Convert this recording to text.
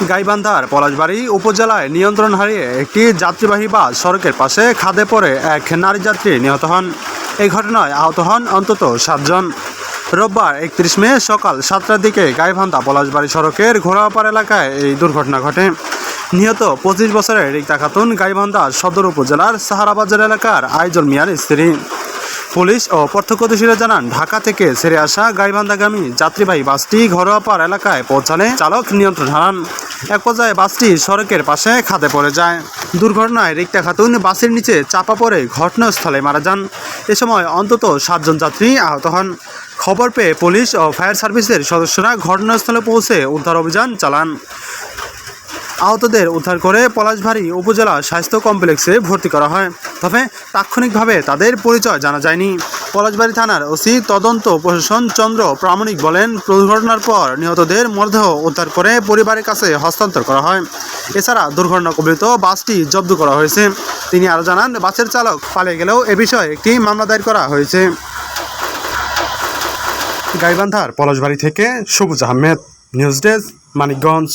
গাইবান্ধার পলাশবাড়ী উপজেলায় নিয়ন্ত্রণ হারিয়ে একটি যাত্রীবাহী বাস সড়কের পাশে খাদে পড়ে এক নারী যাত্রী নিহত হন। এই ঘটনায় আহত হন অন্তত 7 জন। রোববার 31 মে সকাল 7টার দিকে গাইবান্ধা পলাশবাড়ী সড়কের ঘোড়াপাড় এলাকায় এই দুর্ঘটনা ঘটে। নিহত 25 বছরের রিক্তা খাতুন গাইবান্ধা সদর উপজেলার সাহারাবাজার এলাকার আইজল মিয়ার স্ত্রী। পুলিশ ও প্রত্যক্ষদর্শীরা জানান, ঢাকা থেকে ছেড়ে আসা গাইবান্ধাগামী যাত্রীবাহী বাসটি ঘরোয়াপাড় এলাকায় পৌঁছালে চালক নিয়ন্ত্রণ হারান। এক পর্যায়ে বাসটি সড়কের পাশে খাদে পড়ে যায়। দুর্ঘটনায় রিক্তা খাতুন বাসের নিচে চাপা পড়ে ঘটনাস্থলে মারা যান। এ সময় অন্তত 7 জন যাত্রী আহত হন। খবর পেয়ে পুলিশ ও ফায়ার সার্ভিসের সদস্যরা ঘটনাস্থলে পৌঁছে উদ্ধার অভিযান চালান। আহতদের উদ্ধার করে পলাশবাড়ী উপজেলা স্বাস্থ্য কমপ্লেক্সে ভর্তি করা হয়, তবে তাৎক্ষণিকভাবে তাদের পরিচয় জানা যায়নি। পলাশবাড়ী থানার ওসি তদন্ত প্রশাসন চন্দ্র প্রামাণিক বলেন, দুর্ঘটনার পর নিহতদের মরদেহ উদ্ধার করে পরিবারের কাছে হস্তান্তর করা হয়। এছাড়া দুর্ঘটনা কবলিত বাসটি জব্দ করা হয়েছে। তিনি আরও জানান, বাসের চালক পালিয়ে গেলেও এ বিষয়ে একটি মামলা দায়ের করা হয়েছে। গাইবান্ধার পলাশবাড়ী থেকে সবুজ আহমেদ, নিউজ ডেস্ক, মানিকগঞ্জ।